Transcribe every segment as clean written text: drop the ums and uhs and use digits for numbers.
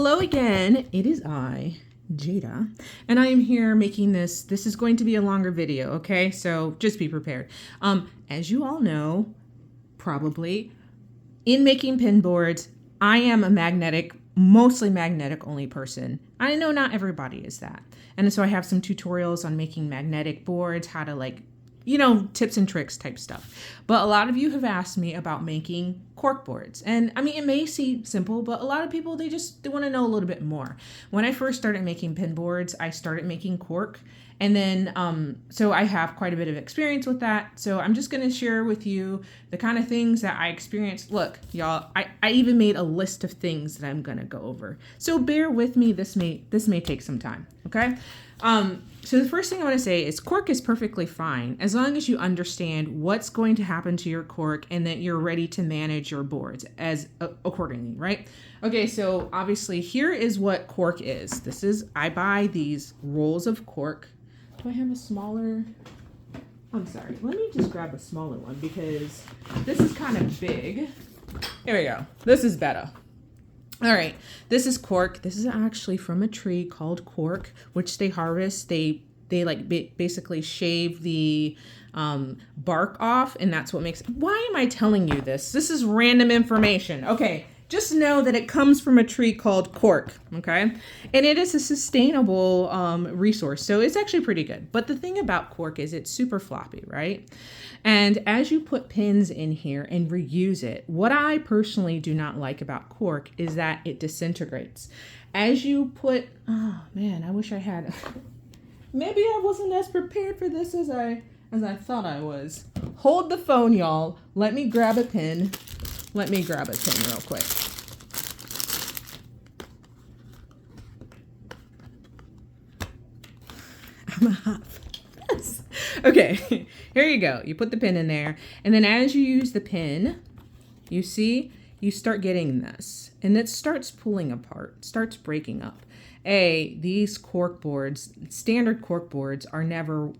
Hello again, it is I, Jada, and I am here making this. This is going to be a longer video, okay? So just be prepared. As you all know, probably, in making pin boards, I am a mostly magnetic only person. I know not everybody is that. And so I have some tutorials on making magnetic boards, how to tips and tricks type stuff. But a lot of you have asked me about making cork boards. And I mean, it may seem simple, but a lot of people, they want to know a little bit more. When I first started making pin boards, I started making cork. And then, so I have quite a bit of experience with that. So I'm just going to share with you the kind of things that I experienced. Look, y'all, I even made a list of things that I'm going to go over. So bear with me. This may take some time. Okay. So the first thing I want to say is cork is perfectly fine as long as you understand what's going to happen to your cork and that you're ready to manage your boards accordingly, right? Okay, so obviously here is what cork is. I buy these rolls of cork. Do I have a smaller? I'm sorry. Let me just grab a smaller one because this is kind of big. Here we go. This is better. All right, this is cork. This is actually from a tree called cork, which they harvest. They basically shave the bark off, and that's what makes. Why am I telling you this? This is random information. Okay, just know that it comes from a tree called cork. Okay, and it is a sustainable resource, so it's actually pretty good. But the thing about cork is it's super floppy, right? And as you put pins in here and reuse it, what I personally do not like about cork is that it disintegrates. As you put, oh man, I wish I had, maybe I wasn't as prepared for this as I thought I was. Hold the phone, y'all. Let me grab a pin. Let me grab a pin real quick. I'm a hot mess. Okay, here you go. You put the pin in there, and then as you use the pin, you see, you start getting this, and it starts pulling apart, starts breaking up. These cork boards, standard cork boards, are never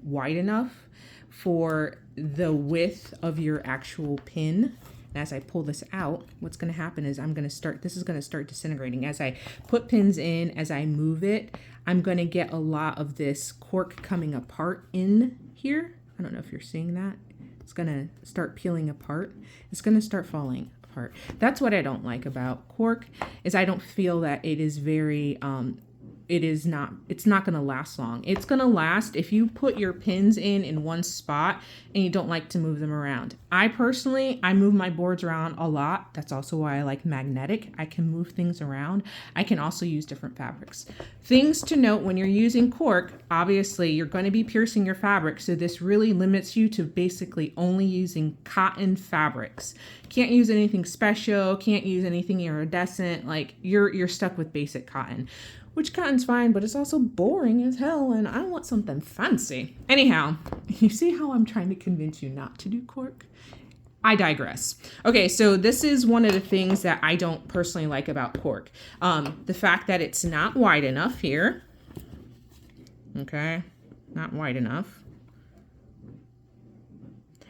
wide enough for the width of your actual pin. As I pull this out, what's going to happen is this is going to start disintegrating. As I put pins in, as I move it, I'm going to get a lot of this cork coming apart in here. I don't know if you're seeing that. It's going to start peeling apart. It's going to start falling apart. That's what I don't like about cork, is I don't feel that it is very, it's not going to last long. It's going to last if you put your pins in one spot and you don't like to move them around. I move my boards around a lot. That's also why I like magnetic. I can move things around. I can also use different fabrics. Things to note when you're using cork, obviously you're going to be piercing your fabric. So this really limits you to basically only using cotton fabrics. Can't use anything special, can't use anything iridescent. Like you're stuck with basic cotton. Which cotton's fine, but it's also boring as hell, and I want something fancy. Anyhow, you see how I'm trying to convince you not to do cork? I digress. Okay, so this is one of the things that I don't personally like about cork. The fact that it's not wide enough here. Okay, not wide enough.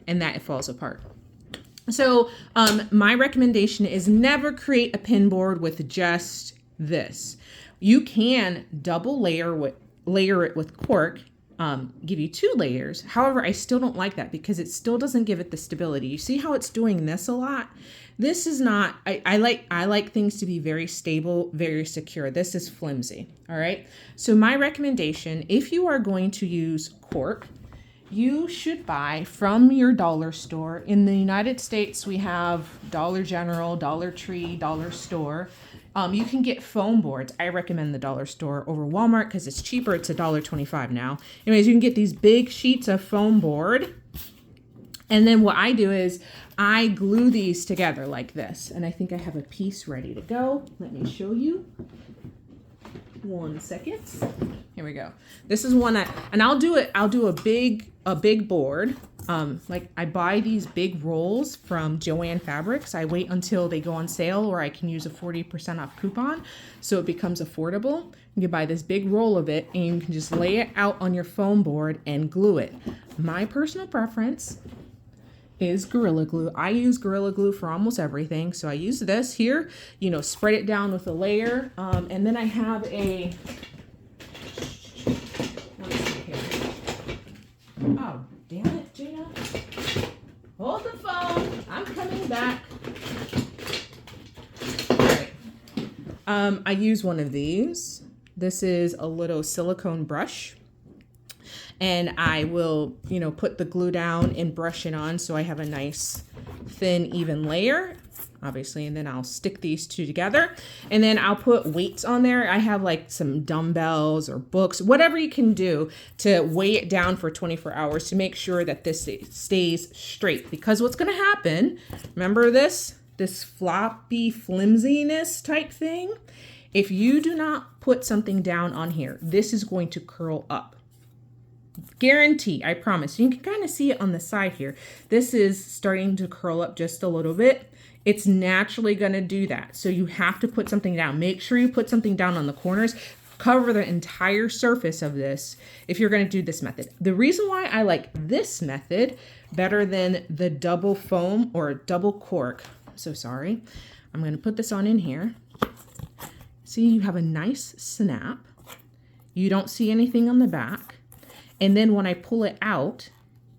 And that it falls apart. So my recommendation is never create a pin board with just this. You can double layer it with cork, give you 2 layers. However, I still don't like that because it still doesn't give it the stability. You see how it's doing this a lot? This is not, I like things to be very stable, very secure. This is flimsy, all right? So my recommendation, if you are going to use cork, you should buy from your dollar store. In the United States, we have Dollar General, Dollar Tree, Dollar Store. You can get foam boards. I recommend the dollar store over Walmart because it's cheaper. It's $1.25 now. Anyways, you can get these big sheets of foam board. And then what I do is I glue these together like this. And I think I have a piece ready to go. Let me show you. 1 second. Here we go. This is one I'll do a big board. Like I buy these big rolls from Joann Fabrics. I wait until they go on sale or I can use a 40% off coupon so it becomes affordable. You can buy this big roll of it and you can just lay it out on your foam board and glue it. My personal preference is Gorilla Glue. I use Gorilla Glue for almost everything. So I use this here, you know, spread it down with a layer. And then I have a, let's see here. Oh, damn it, Jada. Hold the phone. I'm coming back. All right. I use one of these. This is a little silicone brush. And I will, you know, put the glue down and brush it on so I have a nice thin, even layer, obviously. And then I'll stick these two together. And then I'll put weights on there. I have like some dumbbells or books, whatever you can do to weigh it down for 24 hours to make sure that this stays straight. Because what's going to happen, remember this floppy flimsiness type thing? If you do not put something down on here, this is going to curl up. Guarantee, I promise. You can kind of see it on the side here. This is starting to curl up just a little bit. It's naturally going to do that. So you have to put something down. Make sure you put something down on the corners. Cover the entire surface of this if you're going to do this method. The reason why I like this method better than the double foam or double cork, I'm so sorry. I'm going to put this on in here. See, you have a nice snap. You don't see anything on the back. And then when I pull it out,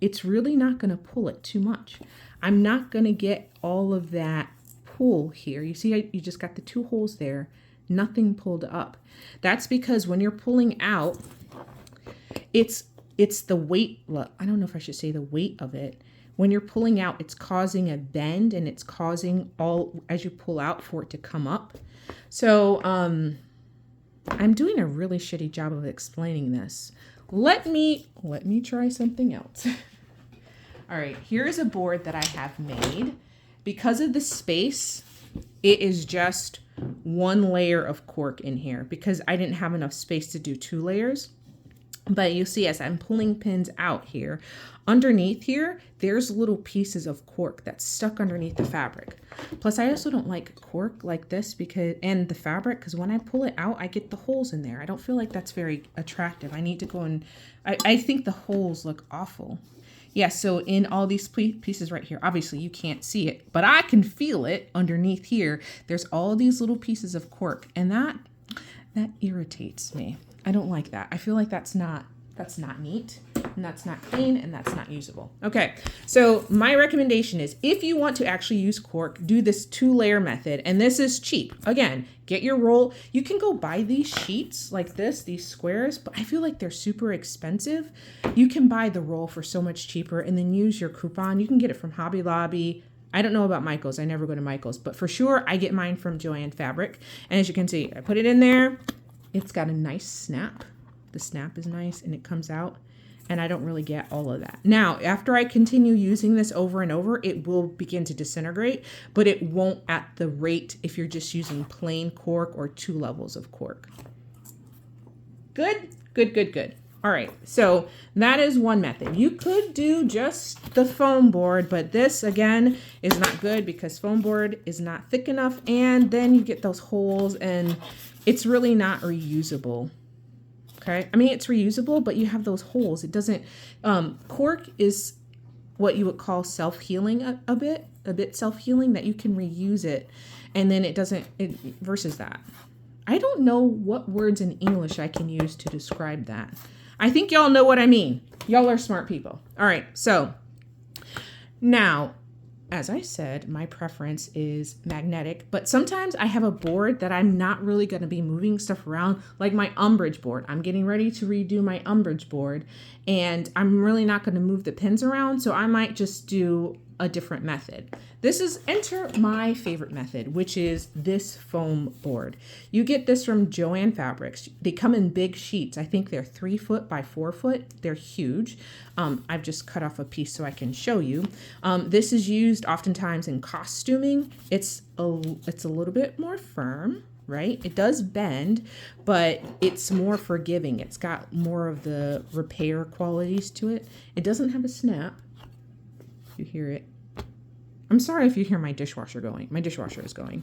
it's really not going to pull it too much. I'm not going to get all of that pull here. You see, you just got the two holes there, nothing pulled up. That's because when you're pulling out, it's the weight. Well, I don't know if I should say the weight of it. When you're pulling out, it's causing a bend and it's causing all, as you pull out, for it to come up. So I'm doing a really shitty job of explaining this. Let me try something else. All right, here's a board that I have made. Because of the space, it is just one layer of cork in here because I didn't have enough space to do two layers. But you see, as I'm pulling pins out here, underneath here, there's little pieces of cork that's stuck underneath the fabric. Plus, I also don't like cork like this and the fabric, because when I pull it out, I get the holes in there. I don't feel like that's very attractive. I need to go and, I think the holes look awful. Yeah, so in all these pieces right here, obviously you can't see it, but I can feel it underneath here. There's all these little pieces of cork, and that irritates me. I don't like that. I feel like that's not neat, and that's not clean, and that's not usable. Okay, so my recommendation is if you want to actually use cork, do this 2-layer method, and this is cheap. Again, get your roll. You can go buy these sheets like this, these squares, but I feel like they're super expensive. You can buy the roll for so much cheaper and then use your coupon. You can get it from Hobby Lobby. I don't know about Michael's. I never go to Michael's, but for sure I get mine from Joann Fabric. And as you can see, I put it in there. It's got a nice snap. The snap is nice and it comes out, and I don't really get all of that. Now, after I continue using this over and over, it will begin to disintegrate, but it won't at the rate if you're just using plain cork or 2 levels of cork. Good, good, good, good. All right, so that is one method. You could do just the foam board, but this, again, is not good because foam board is not thick enough, and then you get those holes, and it's really not reusable. Okay, I mean, it's reusable, but you have those holes. It doesn't, cork is what you would call self-healing a bit self-healing, that you can reuse it, and then it doesn't, versus that. I don't know what words in English I can use to describe that. I think y'all know what I mean. Y'all are smart people. All right, so now, as I said, my preference is magnetic, but sometimes I have a board that I'm not really going to be moving stuff around, like my umbrage board. I'm getting ready to redo my umbrage board, and I'm really not going to move the pins around, so I might just do a different method. This is enter my favorite method, which is this foam board. You get this from Joann Fabrics. They come in big sheets. I think they're 3 foot by 4 foot. They're huge. I've just cut off a piece so I can show you. This is used oftentimes in costuming. It's a little bit more firm, right? It does bend, but it's more forgiving. It's got more of the repair qualities to it. It doesn't have a snap. You hear it. I'm sorry if you hear my dishwasher going. My dishwasher is going.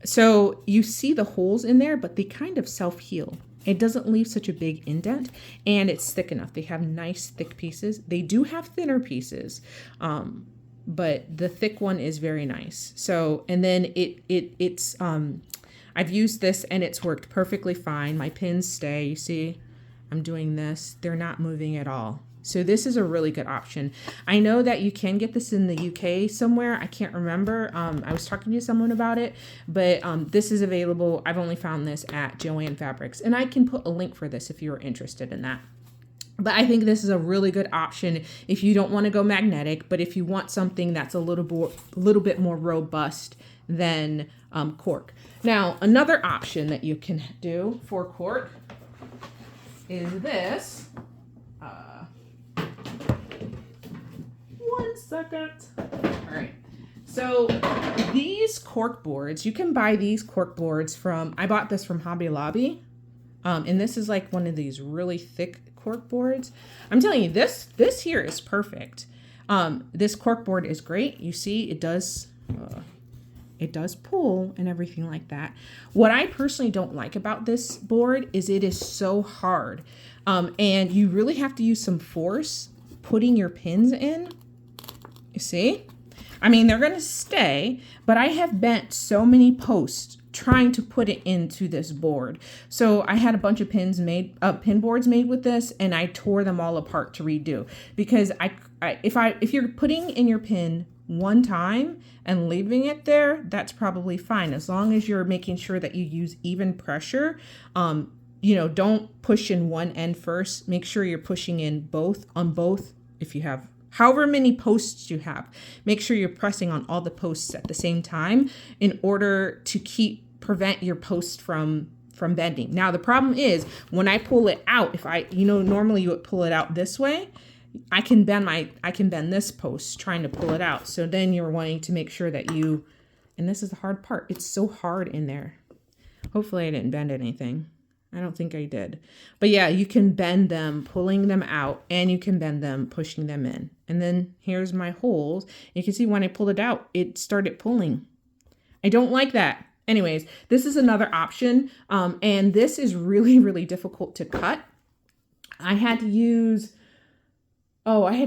So you see the holes in there, but they kind of self-heal. It doesn't leave such a big indent, and it's thick enough. They have nice thick pieces. They do have thinner pieces, but the thick one is very nice. So, and then it's I've used this and it's worked perfectly fine. My pins stay. You see, I'm doing this. They're not moving at all. So this is a really good option. I know that you can get this in the UK somewhere. I can't remember. I was talking to someone about it, but this is available. I've only found this at Joann Fabrics, and I can put a link for this if you're interested in that. But I think this is a really good option if you don't want to go magnetic, but if you want something that's a little bit more robust than cork. Now, another option that you can do for cork is this. 1 second. All right. So these cork boards, you can buy these cork boards from, I bought this from Hobby Lobby. And this is like one of these really thick cork boards. I'm telling you, this here is perfect. This cork board is great. You see, it does pull and everything like that. What I personally don't like about this board is it is so hard. And you really have to use some force putting your pins in. You see? I mean, they're going to stay, but I have bent so many posts trying to put it into this board. So I had a bunch of pin boards made with this, and I tore them all apart to redo, because if you're putting in your pin one time and leaving it there, that's probably fine, as long as you're making sure that you use even pressure. You know, don't push in one end first. Make sure you're pushing in on both. If you have however many posts you have, make sure you're pressing on all the posts at the same time in order to prevent your post from bending. Now, the problem is when I pull it out, normally you would pull it out this way. I can bend this post trying to pull it out. So then you're wanting to make sure that and this is the hard part. It's so hard in there. Hopefully I didn't bend anything. I don't think I did. But yeah, you can bend them, pulling them out, and you can bend them, pushing them in. And then here's my holes. You can see when I pulled it out, it started pulling. I don't like that. Anyways, this is another option. And this is really, really difficult to cut. I had to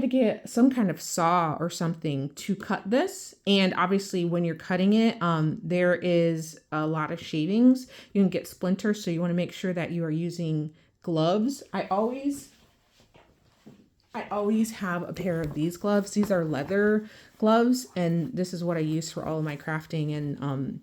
get some kind of saw or something to cut this. And obviously when you're cutting it, there is a lot of shavings. You can get splinters. So you want to make sure that you are using gloves. I always have a pair of these gloves. These are leather gloves. And this is what I use for all of my crafting. And,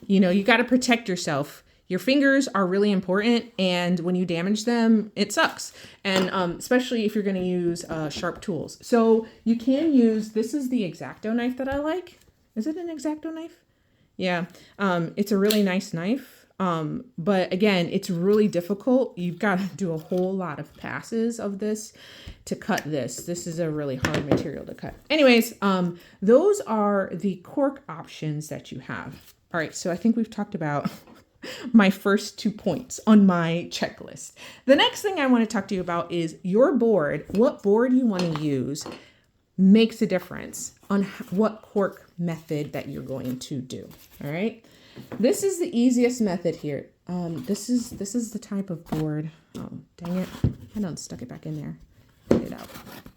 you got to protect yourself. Your fingers are really important, and when you damage them, it sucks. And especially if you're going to use sharp tools. So you can use, this is the X-Acto knife that I like. Is it an X-Acto knife? Yeah, it's a really nice knife. But again, it's really difficult. You've got to do a whole lot of passes of this to cut this. This is a really hard material to cut. Anyways, those are the cork options that you have. All right, so I think we've talked about my first 2 points on my checklist. The next thing I want to talk to you about is your board. What board you want to use makes a difference on what cork method that you're going to do. All right. This is the easiest method here. This is the type of board. Oh, dang it. I don't stuck it back in there. Get it out.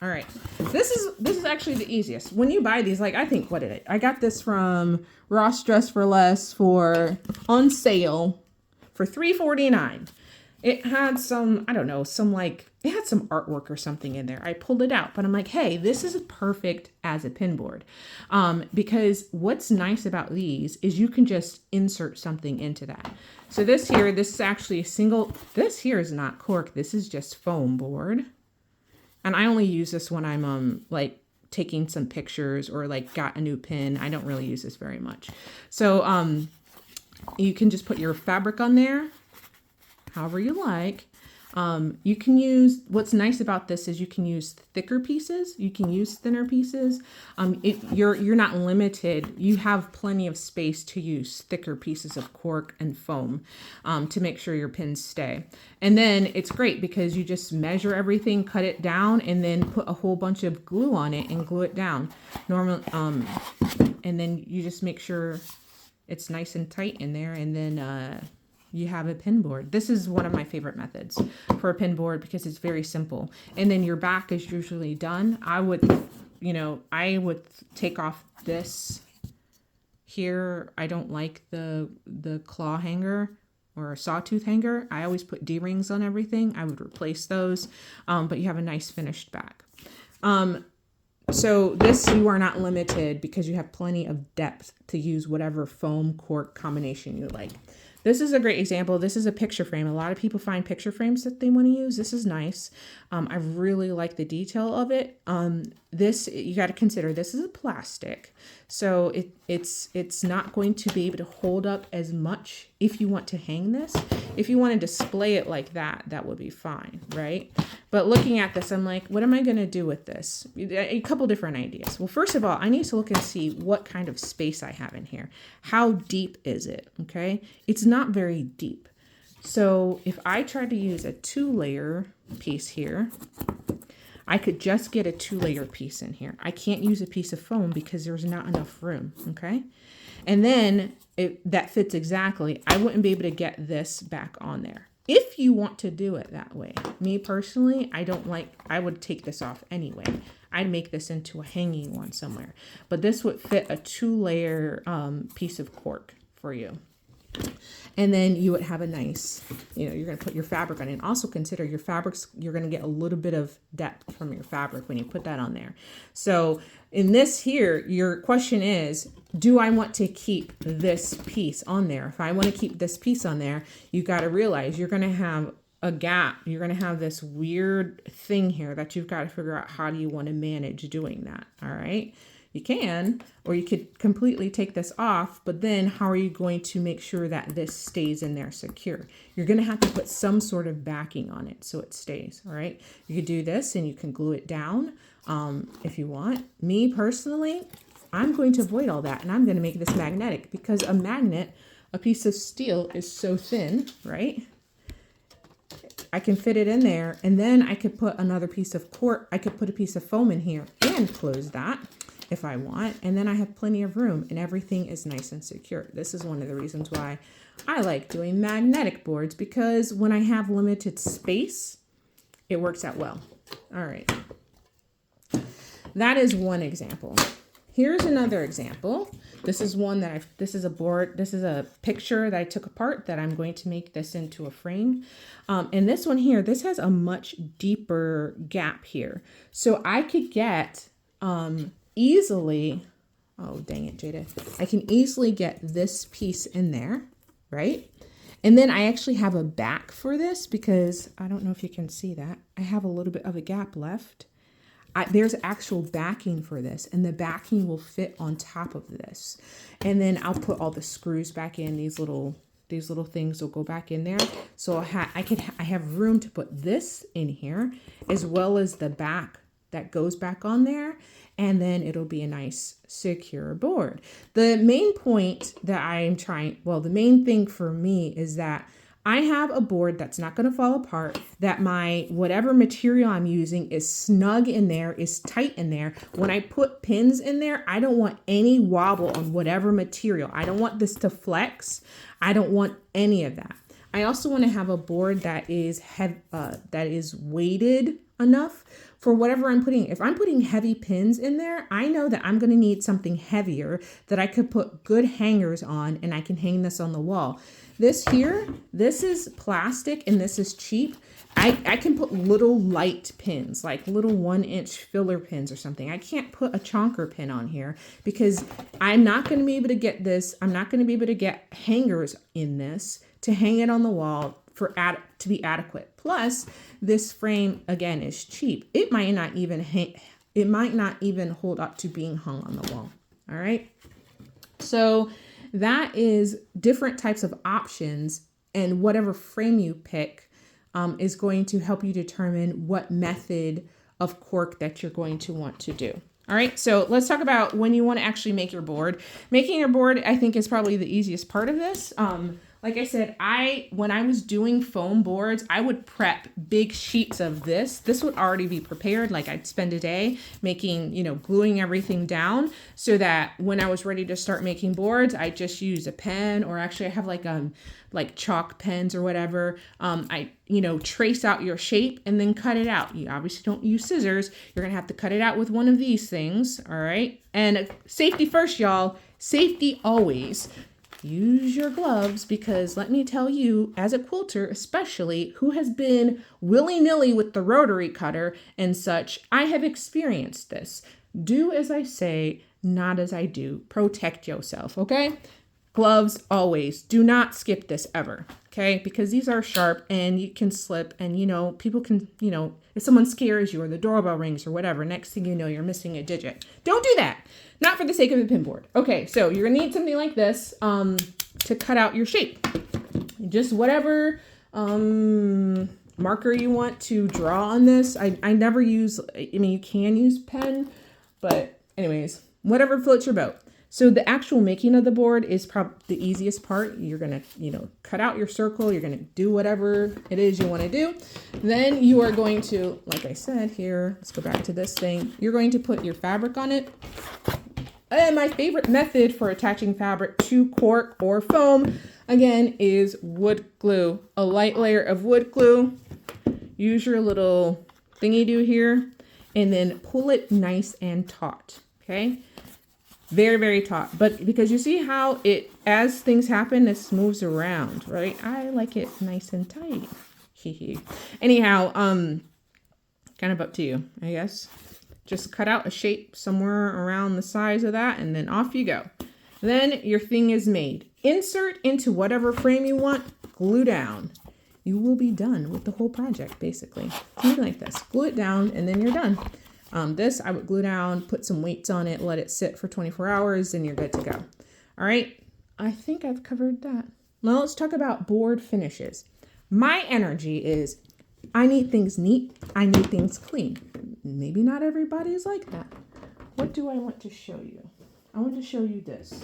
All right. This is actually the easiest. When you buy these, I got this from Ross Dress for Less on sale for $3.49. It had some, it had some artwork or something in there. I pulled it out, but I'm like, hey, this is here as a pin board. Because what's nice about these is you can just insert something into that. So this is actually this here is not cork. This is just foam board. And I only use this when I'm taking some pictures or got a new pin. I don't really use this very much. So you can just put your fabric on there however you like. You can use, what's nice about this is you can use thicker pieces. You can use thinner pieces. You're not limited. You have plenty of space to use thicker pieces of cork and foam to make sure your pins stay. And then it's great because you just measure everything, cut it down, and then put a whole bunch of glue on it and glue it down. And then you just make sure it's nice and tight in there, and then you have a pin board. This is one of my favorite methods for a pin board because it's very simple. And then your back is usually done. I would take off this here. I don't like the claw hanger or a sawtooth hanger. I always put D-rings on everything. I would replace those, but you have a nice finished back. So this, you are not limited because you have plenty of depth to use whatever foam cork combination you like. This is a great example. This is a picture frame. A lot of people find picture frames that they want to use. This is nice. I really like the detail of it. This, you got to consider, this is a plastic. So it's not going to be able to hold up as much if you want to hang this. If you want to display it like that, that would be fine, right? But looking at this, I'm like, what am I going to do with this? A couple different ideas. Well, first of all, I need to look and see what kind of space I have in here. How deep is it? Okay. It's not very deep. So if I try to use a 2-layer piece here, I could just get a 2-layer piece in here. I can't use a piece of foam because there's not enough room. Okay. And then that fits exactly. I wouldn't be able to get this back on there. If you want to do it that way. Me personally, I would take this off anyway. I'd make this into a hanging one somewhere. But this would fit a 2-layer piece of cork for you. And then you would have a nice, you're going to put your fabric on it. And also consider your fabrics, you're going to get a little bit of depth from your fabric when you put that on there. So in this here, your question is, do I want to keep this piece on there? If I want to keep this piece on there, you got to realize you're going to have a gap. You're going to have this weird thing here that you've got to figure out how do you want to manage doing that. All right. You can, or you could completely take this off, but then how are you going to make sure that this stays in there secure? You're going to have to put some sort of backing on it so it stays, all right? You could do this and you can glue it down if you want. Me personally, I'm going to avoid all that and I'm going to make this magnetic because a magnet, a piece of steel is so thin, right? I can fit it in there and then I could put another piece of cork. I could put a piece of foam in here and close that if I want, and then I have plenty of room and everything is nice and secure. This is one of the reasons why I like doing magnetic boards, because when I have limited space, it works out well. All right. That is one example. Here's another example. This is one that this is a picture that I took apart that I'm going to make this into a frame. And this one here, this has a much deeper gap here. So I could get, easily, oh dang it, Jada, I can easily get this piece in there, right? And then I actually have a back for this because I don't know if you can see that. I have a little bit of a gap left. There's actual backing for this, and the backing will fit on top of this. And then I'll put all the screws back in. These little things will go back in there. So I have room to put this in here as well as the back that goes back on there. And then it'll be a nice secure board. The main point that the main thing for me is that I have a board that's not going to fall apart, that my whatever material I'm using is snug in there, is tight in there. When I put pins in there, I don't want any wobble on whatever material. I don't want this to flex. I don't want any of that. I also want to have a board that is weighted enough for whatever I'm putting. If I'm putting heavy pins in there, I know that I'm going to need something heavier that I could put good hangers on, and I can hang this on the wall. This here, this is plastic and this is cheap. I can put little light pins, like little 1-inch filler pins or something. I can't put a chonker pin on here because I'm not going to be able to get this. I'm not going to be able to get hangers in this to hang it on the wall to be adequate. Plus, this frame again is cheap. It might not even hold up to being hung on the wall. All right. So that is different types of options, and whatever frame you pick is going to help you determine what method of cork that you're going to want to do. All right, so let's talk about when you want to actually make your board. Making your board, I think, is probably the easiest part of this. Like I said, when I was doing foam boards, I would prep big sheets of this. This would already be prepared. Like I'd spend a day making, gluing everything down so that when I was ready to start making boards, I just use a pen, or actually I have like chalk pens or whatever. I trace out your shape and then cut it out. You obviously don't use scissors. You're gonna have to cut it out with one of these things. All right. And safety first, y'all. Safety always. Use your gloves, because let me tell you, as a quilter especially, who has been willy-nilly with the rotary cutter and such, I have experienced this. Do as I say, not as I do. Protect yourself, okay? Gloves always. Do not skip this ever, okay? Because these are sharp and you can slip, and people can, if someone scares you or the doorbell rings or whatever, next thing you know, you're missing a digit. Don't do that. Not for the sake of the pin board. Okay, so you're gonna need something like this to cut out your shape. Just whatever marker you want to draw on this. I never use, you can use pen, but anyways, whatever floats your boat. So the actual making of the board is probably the easiest part. You're gonna, cut out your circle. You're gonna do whatever it is you wanna do. Then you are going to, like I said here, let's go back to this thing. You're going to put your fabric on it. And my favorite method for attaching fabric to cork or foam, again, is wood glue. A light layer of wood glue. Use your little thingy do here, and then pull it nice and taut, okay? Very, very taut. But because you see how it, as things happen, this moves around, right? I like it nice and tight. Anyhow, kind of up to you, I guess. Just cut out a shape somewhere around the size of that, and then off you go. Then your thing is made. Insert into whatever frame you want, glue down. You will be done with the whole project, basically. Something like this. Glue it down, and then you're done. This, I would glue down, put some weights on it, let it sit for 24 hours, and you're good to go. All right, I think I've covered that. Now let's talk about board finishes. My energy is, I need things neat, I need things clean. Maybe not everybody is like that. What do I want to show you? I want to show you this.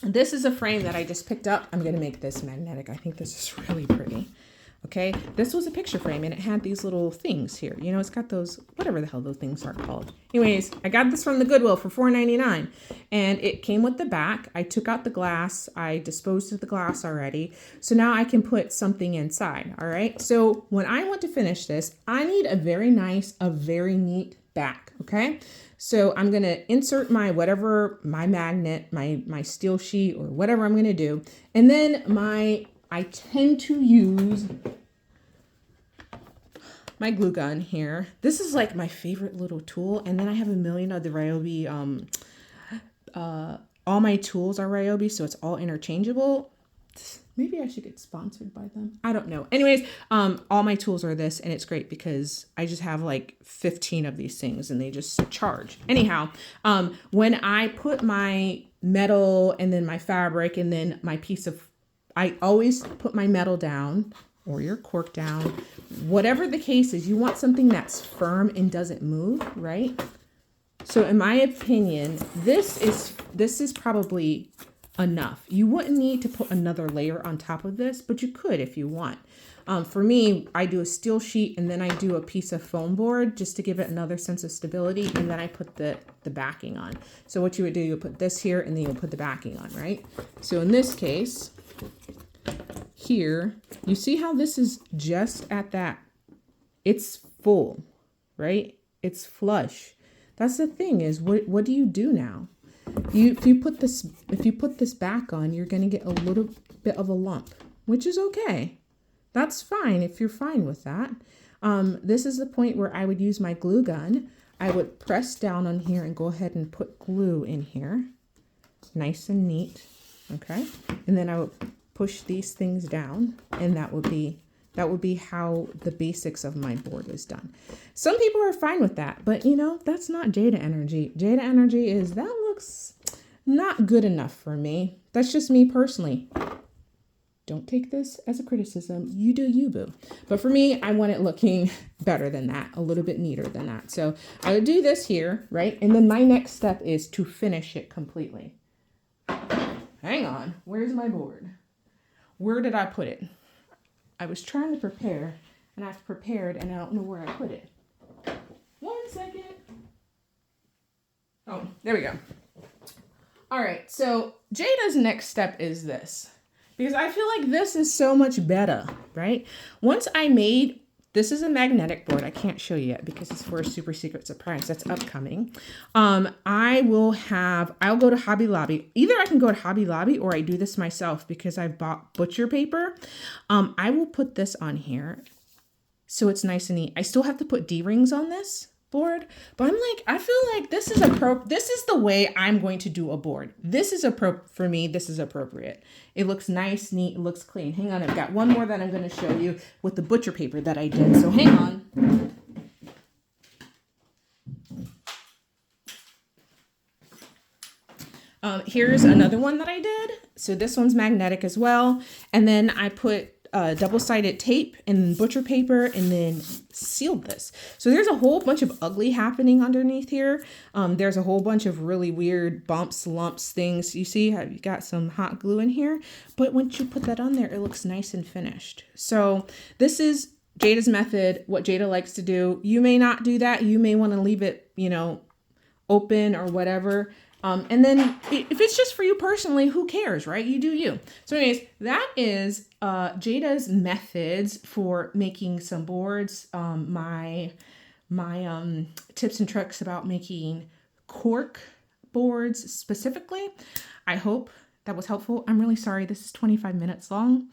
This is a frame that I just picked up. I'm going to make this magnetic. I think this is really pretty. Okay, this was a picture frame and it had these little things here. It's got those, whatever the hell those things are called. Anyways, I got this from the Goodwill for $4.99 and it came with the back. I took out the glass. I disposed of the glass already. So now I can put something inside. All right. So when I want to finish this, I need a very nice, a very neat back. Okay. So I'm going to insert my magnet, my steel sheet or whatever I'm going to do. And then I tend to use my glue gun here. This is like my favorite little tool. And then I have a million of the Ryobi, all my tools are Ryobi, so it's all interchangeable. Maybe I should get sponsored by them. I don't know. Anyways, all my tools are this, and it's great because I just have like 15 of these things and they just charge. Anyhow, when I put my metal and then my fabric and then my piece of, I always put my metal down or your cork down. Whatever the case is, you want something that's firm and doesn't move, right? So in my opinion, this is probably enough. You wouldn't need to put another layer on top of this, but you could if you want. For me, I do a steel sheet and then I do a piece of foam board just to give it another sense of stability, and then I put the backing on. So what you would do, you'll put this here and then you'll put the backing on, right? So in this case, here, you see how this is just at that. It's full, right? It's flush. That's the thing is, what do you do now? If you put this back on, you're going to get a little bit of a lump, which is okay. That's fine if you're fine with that. This is the point where I would use my glue gun. I would press down on here and go ahead and put glue in here. Nice and neat. Okay. And then I would push these things down, and that would be how the basics of my board is done. Some people are fine with that, but that's not Jada energy. Jada energy is, that looks not good enough for me. That's just me personally. Don't take this as a criticism. You do you, boo. But for me, I want it looking better than that, a little bit neater than that. So I would do this here, right? And then my next step is to finish it completely. Hang on, where's my board? Where did I put it? I was trying to prepare, and I've prepared, and I don't know where I put it. 1 second. Oh, there we go. All right, so Jada's next step is this, because I feel like this is so much better, right? Once I made, this is a magnetic board. I can't show you yet because it's for a super secret surprise that's upcoming. I'll go to Hobby Lobby. Either I can go to Hobby Lobby or I do this myself because I've bought butcher paper. I will put this on here so it's nice and neat. I still have to put D-rings on this board, but I'm like, I feel like this is the way I'm going to do a board. This is for me, this is appropriate. It looks nice, neat, it looks clean. Hang on, I've got one more that I'm going to show you with the butcher paper that I did. So hang on. Here's another one that I did. So this one's magnetic as well. And then I put double-sided tape and butcher paper and then sealed this. So there's a whole bunch of ugly happening underneath here. There's a whole bunch of really weird bumps, lumps, things. You see how you got some hot glue in here, but once you put that on there, it looks nice and finished. So this is Jada's method, what Jada likes to do. You may not do that. You may want to leave it, open or whatever. And then if it's just for you personally, who cares, right? You do you. So anyways, that is Jada's methods for making some boards. My tips and tricks about making cork boards specifically. I hope that was helpful. I'm really sorry. This is 25 minutes long.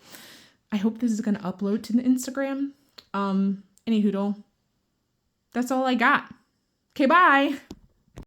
I hope this is going to upload to the Instagram. Any hoodle. That's all I got. Okay, bye.